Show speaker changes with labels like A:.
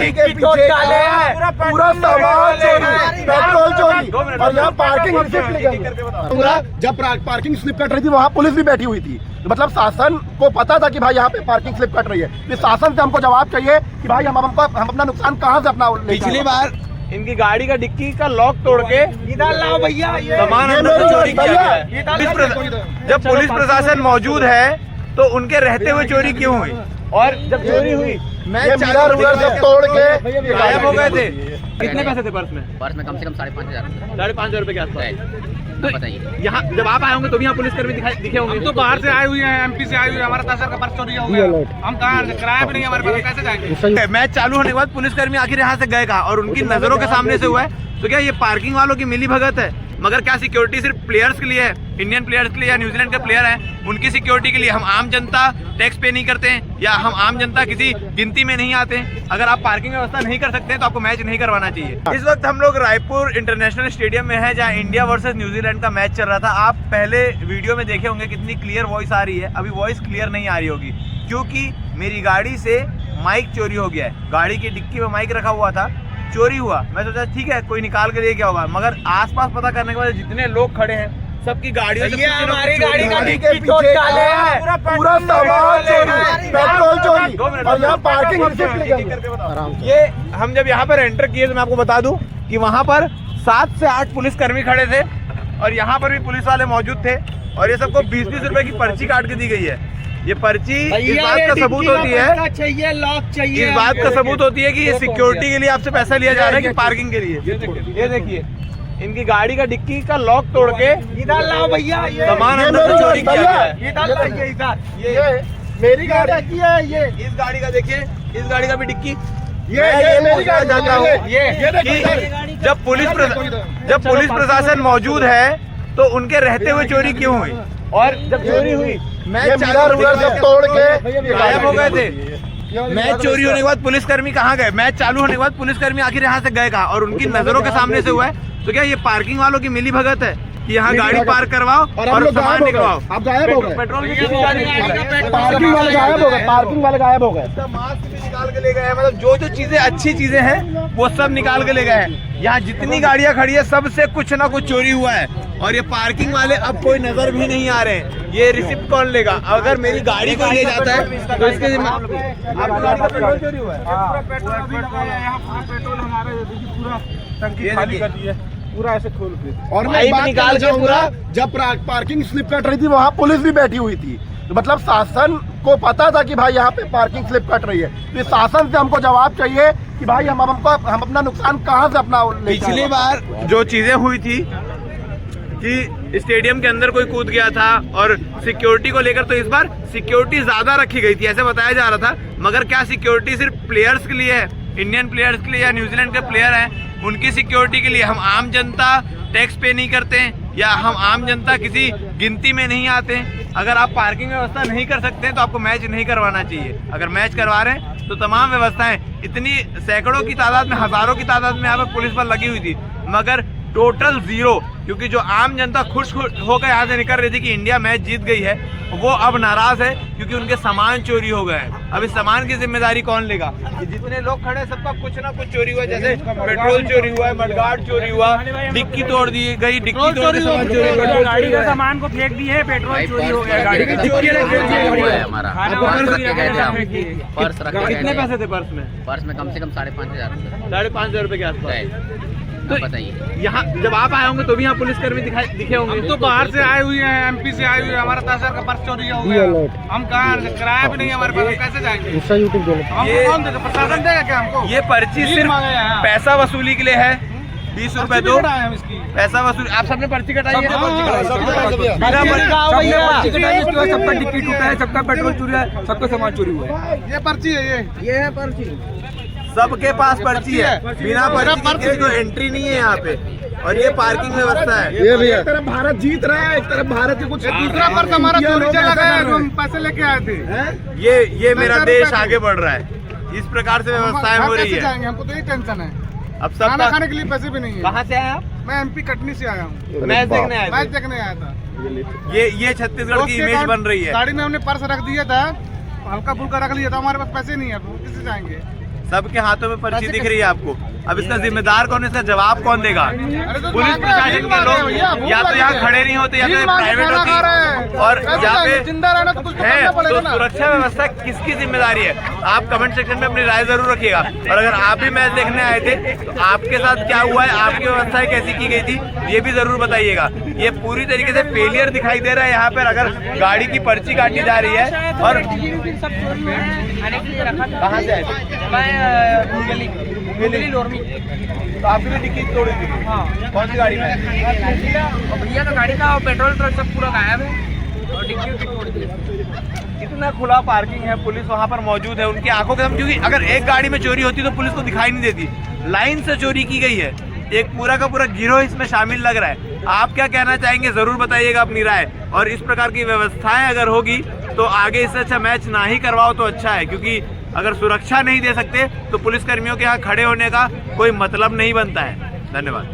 A: गाड़ी के पीछे पूरा सामान चोरी, पेट्रोल चोरी, और यहाँ पार्किंग जब पार्किंग स्लिप कट रही थी वहाँ पुलिस भी बैठी हुई थी। मतलब शासन को पता था कि भाई यहाँ पे पार्किंग स्लिप कट रही है, इस शासन से हमको जवाब चाहिए कि भाई हम अपना नुकसान कहाँ से अपना।
B: पिछली बार इनकी गाड़ी का डिक्की का लॉक तोड़ के
A: इधर लाओ भैया,
B: सामान अंदर चोरी किया गया है। जब पुलिस प्रशासन मौजूद है तो उनके रहते हुए चोरी क्यों हुई? और जब चोरी हुई मैं
A: सब तोड़ के
B: गायब हो गए थे। कितने पैसे थे पर्स में?
C: पर्स में कम से कम 5,500
B: 5,500 रुपए के आसपास। तो
C: बताइए,
B: यहाँ जब आप आए होंगे तो भी यहाँ पुलिसकर्मी दिखे होंगे।
D: तो बाहर से आए हुए हैं, एमपी से आए हुए हैं, हमारा 10,000 का पर्स चोरी हो गया, हम कहाँ किराया भी नहीं है हमारे पास, कैसे जाएंगे?
B: मैच चालू होने के बाद पुलिसकर्मी आखिर यहाँ से गए कहाँ और उनकी नजरों के सामने से हुआ है? तो क्या ये पार्किंग वालों की मिली भगत है? मगर क्या सिक्योरिटी सिर्फ प्लेयर्स के लिए है, इंडियन प्लेयर्स के लिए या न्यूजीलैंड के प्लेयर हैं उनकी सिक्योरिटी के लिए? हम आम जनता टैक्स पे नहीं करते हैं या हम आम जनता किसी गिनती में नहीं आते हैं? अगर आप पार्किंग व्यवस्था नहीं कर सकते हैं तो आपको मैच नहीं करवाना चाहिए। इस वक्त हम लोग रायपुर इंटरनेशनल स्टेडियम में है जहाँ इंडिया वर्सेस न्यूजीलैंड का मैच चल रहा था। आप पहले वीडियो में देखे होंगे कितनी क्लियर वॉइस आ रही है, अभी वॉइस क्लियर नहीं आ रही होगी क्योंकि मेरी गाड़ी से माइक चोरी हो गया है। गाड़ी की डिक्की में माइक रखा हुआ था, चोरी हुआ। मैं सोचा ठीक है कोई निकाल के ले गया होगा, मगर आसपास पता करने के बाद जितने लोग खड़े हैं सबकी गाड़ियों से
A: हमारी गाड़ी के पीछे पूरा सामान चोरी, पेट्रोल चोरी, और यहाँ पार्किंग।
B: ये हम जब यहाँ पर एंटर किए तो मैं आपको बता दूं कि वहाँ पर 7 से 8 पुलिसकर्मी खड़े थे और यहाँ पर भी पुलिस वाले मौजूद थे और ये सबको 20-20 रुपए की पर्ची काट के दी गई है। ये पर्ची इस बात का सबूत होती है,
D: चाहिए लॉक चाहिए,
B: इस बात का सबूत होती है कि ये सिक्योरिटी के लिए आपसे पैसा लिया जा रहा है कि पार्किंग के लिए। ये देखिए इनकी गाड़ी का डिक्की का लॉक तोड़ के
D: इधर लाओ भैया,
B: सामान अंदर चोरी किया गया है।
A: ये मेरी गाड़ी की है, ये
B: इस गाड़ी का देखिए, इस गाड़ी का भी डिक्की।
A: ये मेरी गाड़ी
B: जानता हूँ कि जब पुलिस प्रशासन मौजूद है तो उनके रहते हुए चोरी क्यों हुई? और जब चोरी हुई मैच
A: सब तोड़ के
B: गायब हो गए थे। मैच चोरी होने के बाद पुलिसकर्मी कहाँ गए? मैच चालू होने के बाद पुलिसकर्मी आखिर यहाँ से गए कहाँ और उनकी नजरों के सामने से हुआ है? तो क्या ये पार्किंग वालों की मिली भगत है कि यहाँ गाड़ी पार्क करवाओ और सामान निकलवाओ?
A: आप गायब हो गए,
B: पेट्रोल की गाड़ी
A: पार्किंग वाले गायब हो गए, पार्किंग वाले गायब हो गए,
B: मास्क भी निकाल के ले गए हैं। मतलब जो चीजें अच्छी चीजें हैं वो सब निकाल के ले गए हैं। यहाँ जितनी गाड़ियाँ खड़ी है सबसे कुछ ना कुछ चोरी हुआ है और ये पार्किंग वाले अब कोई नजर भी नहीं आ रहे हैं। ये रिसिप्ट कौन लेगा? अगर मेरी गाड़ी को ले जाता है तो इसके जिम्मे आपकी गाड़ी का पेट्रोल चोरी हुआ है।
D: पूरा ऐसे खोल के
A: और मैं बात निकाल जाऊंगा जब पार्किंग स्लिप कट रही थी वहाँ पुलिस भी बैठी हुई थी। तो मतलब शासन को पता था कि भाई यहाँ पे पार्किंग स्लिप कट रही है, तो इस शासन से हमको जवाब चाहिए कि भाई हम अपना नुकसान कहाँ से अपना।
B: पिछली बार जो चीजें हुई थी कि स्टेडियम के अंदर कोई कूद गया था और सिक्योरिटी को लेकर, तो इस बार सिक्योरिटी ज्यादा रखी गई थी ऐसे बताया जा रहा था। मगर क्या सिक्योरिटी सिर्फ प्लेयर्स के लिए है, इंडियन प्लेयर्स के लिए या न्यूजीलैंड के प्लेयर हैं उनकी सिक्योरिटी के लिए? हम आम जनता टैक्स पे नहीं करते हैं या हम आम जनता किसी गिनती में नहीं आते हैं? अगर आप पार्किंग व्यवस्था नहीं कर सकते हैं तो आपको मैच नहीं करवाना चाहिए। अगर मैच करवा रहे हैं तो तमाम व्यवस्थाएं, इतनी सैकड़ों की तादाद में, हजारों की तादाद में यहाँ पर पुलिस बल लगी हुई थी मगर टोटल जीरो, क्योंकि जो आम जनता खुश होकर यहाँ से निकल रही थी कि इंडिया मैच जीत गई है वो अब नाराज है क्योंकि उनके सामान चोरी हो गए हैं। अब इस सामान की जिम्मेदारी कौन लेगा? जितने लोग खड़े हैं सबका कुछ ना कुछ चोरी हुआ है। जैसे पेट्रोल चोरी हुआ है, मडगार्ड चोरी हुआ, डिक्की तोड़ दी गई, डिक्की तोड़ के सामान चोरी हुआ,
D: गाड़ी का सामान को फेंक दी है, पेट्रोल चोरी हो गया, गाड़ी की
C: पर्स रखा।
B: कितने पैसे थे पर्स में?
C: पर्स में कम से कम 5,500
B: 5,500 रुपए के आसपास।
C: तो बताइए,
B: यहाँ जब आप आए होंगे तो भी यहाँ पुलिसकर्मी दिखे होंगे।
D: तो बाहर से आए हुए हैं, एमपी से आए हुए हैं, हमारा 10,000 का पर्स चोरी हो गया, हम कहाँ किराया भी नहीं है हमारे पास, कैसे जाएंगे? हमको कौन देगा? प्रशासन देगा क्या हमको?
B: ये पर्ची सिर्फ पैसा वसूली के लिए है। 20 रुपए दो पैसा वसूल। आप सबने पर्ची कटाई है?
D: सबका टिकट टूटा है, सबका पेट्रोल चोरी है, सबका सामान चोरी हुआ है। ये पर्ची है, ये है पर्ची,
B: सबके पास पर्ची है। बिना पर्ची की कोई एंट्री नहीं है यहाँ पे और ये पार्किंग व्यवस्था है।
A: ये भैया एक तरफ भारत जीत रहा है, एक तरफ भारत के कुछ
D: दूसरा पर्स हमारा चोरी चला गया है, हम पैसे लेके आए थे।
B: ये मेरा देश आगे बढ़ रहा है, इस प्रकार से व्यवस्थाएं हो रही है।
D: हमको तो यही टेंशन है,
B: अब सब
D: खाना खाने के लिए पैसे भी नहीं है।
B: कहाँ से आए आप?
D: मैं एमपी कटनी से आया हूँ,
B: मैच देखने आए?
D: मैच देखने आया था।
B: ये छत्तीसगढ़ की इमेज बन रही है।
D: गाड़ी में हमने पर्स रख दिया था, हल्का फुल्का रख लिया था, हमारे पास पैसे नहीं है, किससे जाएंगे?
B: सबके हाथों में पर्ची दिख रही है आपको। अब इसका जिम्मेदार कौन है, इसका जवाब कौन देगा? पुलिस प्रशासन के लोग या तो यहाँ खड़े नहीं होते या तो प्राइवेट होती, और यहाँ पे है तो सुरक्षा व्यवस्था किसकी जिम्मेदारी है? आप कमेंट सेक्शन में अपनी राय जरूर रखिएगा। और अगर आप भी मैच देखने आए थे तो आपके साथ क्या हुआ है, आपकी व्यवस्थाएं कैसी की गई थी, ये भी जरूर बताइएगा। ये पूरी तरीके से फेलियर दिखाई दे रहा है यहाँ पर। अगर गाड़ी की पर्ची काटी जा रही है और कहाँ से आए थे? तो आपकी भी डिक्की तोड़ी थी? हाँ। कौन सी गाड़ी में?
D: भैया का गाड़ी था और पेट्रोल ट्रक सब पूरा गायब है और डिक्की तोड़ दी।
B: इतना खुला पार्किंग है, पुलिस वहाँ पर मौजूद है, उनकी आंखों के सामने, क्योंकि अगर एक गाड़ी में चोरी होती तो पुलिस को दिखाई नहीं देती। लाइन से चोरी की गई है, एक पूरा का पूरा गिरोह इसमें शामिल लग रहा है। आप क्या कहना चाहेंगे जरूर बताइएगा अपनी राय। और इस प्रकार की व्यवस्थाएं अगर होगी तो आगे इससे अच्छा मैच ना ही करवाओ तो अच्छा है, क्योंकि अगर सुरक्षा नहीं दे सकते तो पुलिसकर्मियों के यहाँ खड़े होने का कोई मतलब नहीं बनता है। धन्यवाद।